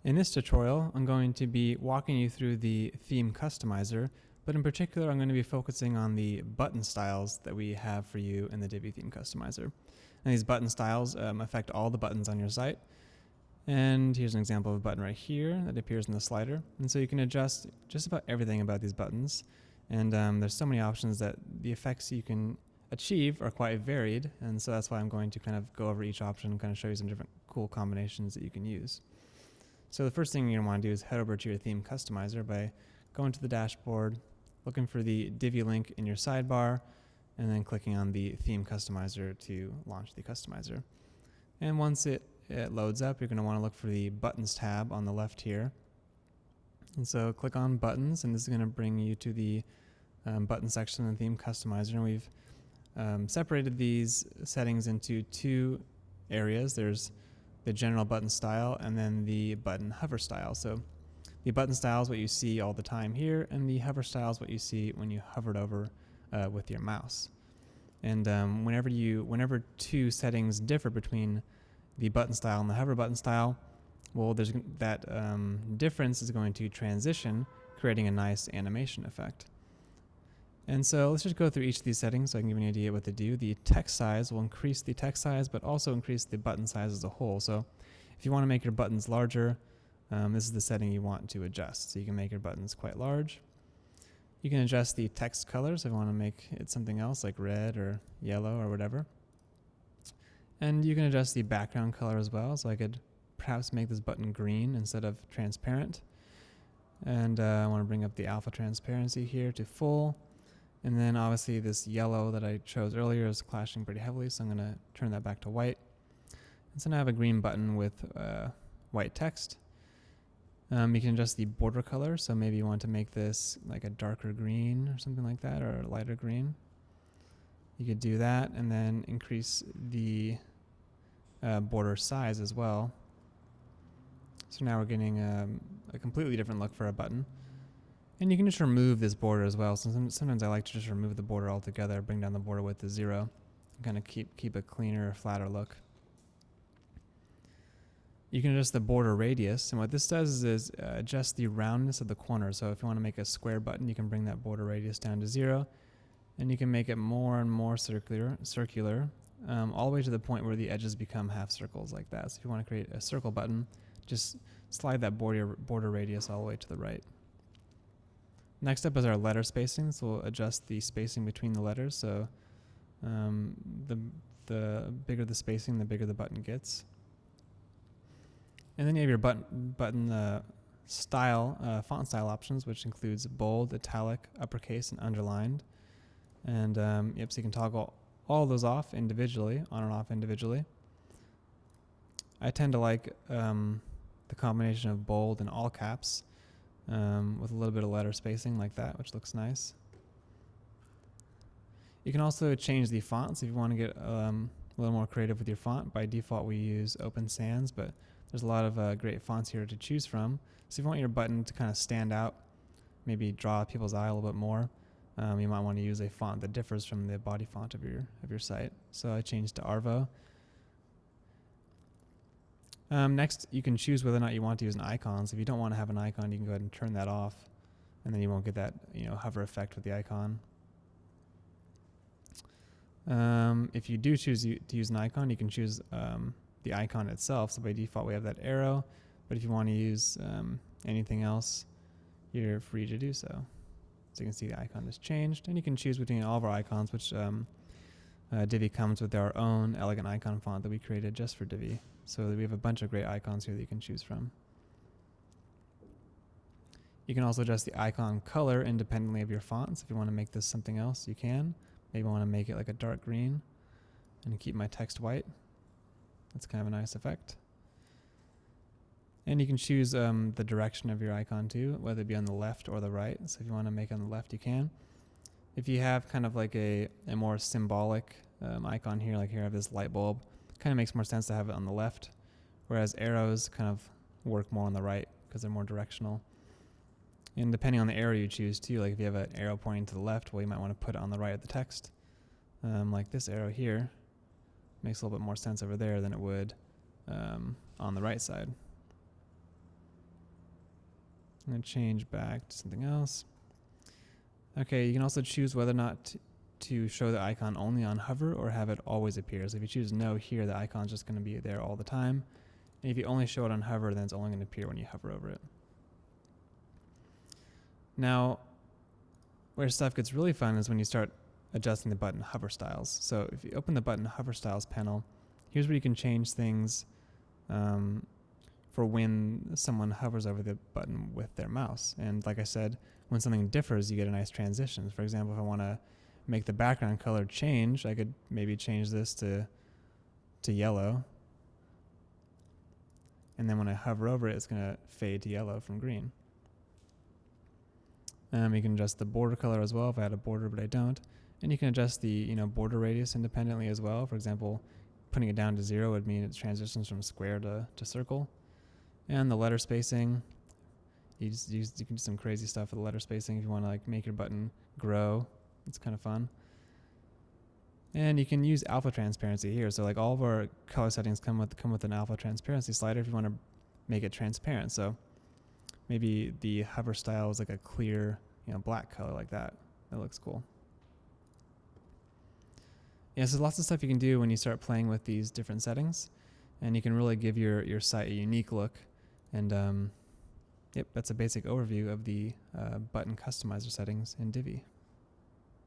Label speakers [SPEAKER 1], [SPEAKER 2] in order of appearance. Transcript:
[SPEAKER 1] In this tutorial, I'm going to be walking you through the theme customizer, but in particular, I'm going to be focusing on the button styles that we have for you in the Divi theme customizer. And these button styles affect all the buttons on your site. And here's an example of a button right here that appears in the slider. And so you can adjust just about everything about these buttons. And there's so many options that the effects you can achieve are quite varied. And so that's why I'm going to kind of go over each option and kind of show you some different cool combinations that you can use. So the first thing you're going to want to do is head over to your theme customizer by going to the dashboard, looking for the Divi link in your sidebar, and then clicking on the theme customizer to launch the customizer. And once it loads up, you're going to want to look for the buttons tab on the left here. And so click on buttons, and this is going to bring you to the button section in the theme customizer. And we've separated these settings into two areas. There's the general button style and then the button hover style. So the button style is what you see all the time here, and the hover style is what you see when you hovered over with your mouse. And whenever two settings differ between the button style and the hover button style, well, there's that difference is going to transition, creating a nice animation effect. And so let's just go through each of these settings so I can give you an idea what they do. The text size will increase the text size, but also increase the button size as a whole. So if you want to make your buttons larger, this is the setting you want to adjust. So you can make your buttons quite large. You can adjust the text colors if you want to make it something else like red or yellow or whatever. And you can adjust the background color as well. So I could perhaps make this button green instead of transparent. And I want to bring up the alpha transparency here to full. And then obviously this yellow that I chose earlier is clashing pretty heavily, so I'm going to turn that back to white. And so now I have a green button with white text. You can adjust the border color, so maybe you want to make this like a darker green or something like that, or a lighter green. You could do that and then increase the border size as well. So now we're getting a completely different look for a button. And you can just remove this border as well. So sometimes I like to just remove the border altogether, bring down the border width to 0, and kind of keep a cleaner, flatter look. You can adjust the border radius, and what this does is adjust the roundness of the corner. So if you want to make a square button, you can bring that border radius down to 0, and you can make it more and more circular, all the way to the point where the edges become half circles like that. So if you want to create a circle button, just slide that border radius all the way to the right. Next up is our letter spacing. So we'll adjust the spacing between the letters. So the bigger the spacing, the bigger the button gets. And then you have your button style, font style options, which includes bold, italic, uppercase, and underlined. And so you can toggle all those off individually, on and off individually. I tend to like the combination of bold and all caps. With a little bit of letter spacing like that, which looks nice. You can also change the fonts if you want to get a little more creative with your font. By default, we use Open Sans, but there's a lot of great fonts here to choose from. So if you want your button to kind of stand out, maybe draw people's eye a little bit more, you might want to use a font that differs from the body font of your site. So I changed to Arvo. Next, you can choose whether or not you want to use an icon. So if you don't want to have an icon, you can go ahead and turn that off, and then you won't get that hover effect with the icon. If you do choose to use an icon, you can choose the icon itself. So by default, we have that arrow, but if you want to use anything else, you're free to do so. So you can see the icon has changed, and you can choose between all of our icons, which Divi comes with our own elegant icon font that we created just for Divi. So we have a bunch of great icons here that you can choose from. You can also adjust the icon color independently of your fonts. If you want to make this something else, you can. Maybe I want to make it like a dark green and keep my text white. That's kind of a nice effect. And you can choose the direction of your icon too, whether it be on the left or the right. So if you want to make it on the left, you can. If you have kind of like a more symbolic icon here, like here I have this light bulb, kind of makes more sense to have it on the left, whereas arrows kind of work more on the right because they're more directional. And depending on the arrow you choose too, like if you have an arrow pointing to the left, well, you might want to put it on the right of the text. Like this arrow here makes a little bit more sense over there than it would on the right side. I'm going to change back to something else. Okay, you can also choose whether or not to show the icon only on hover or have it always appear. So if you choose no here, the icon's just going to be there all the time. And if you only show it on hover, then it's only going to appear when you hover over it. Now, where stuff gets really fun is when you start adjusting the button hover styles. So if you open the button hover styles panel, here's where you can change things for when someone hovers over the button with their mouse. And like I said, when something differs, you get a nice transition. For example, if I want to make the background color change, I could maybe change this to yellow. And then when I hover over it, it's going to fade to yellow from green. You can adjust the border color as well if I had a border, but I don't. And you can adjust the border radius independently as well. For example, putting it down to 0 would mean it transitions from square to circle. And the letter spacing, you can do some crazy stuff with the letter spacing if you want to like make your button grow. It's kind of fun. And you can use alpha transparency here. So like all of our color settings come with an alpha transparency slider if you want to make it transparent. So maybe the hover style is like a clear, black color like that. That looks cool. Yeah, so lots of stuff you can do when you start playing with these different settings, and you can really give your site a unique look. And yep, that's a basic overview of the button customizer settings in Divi.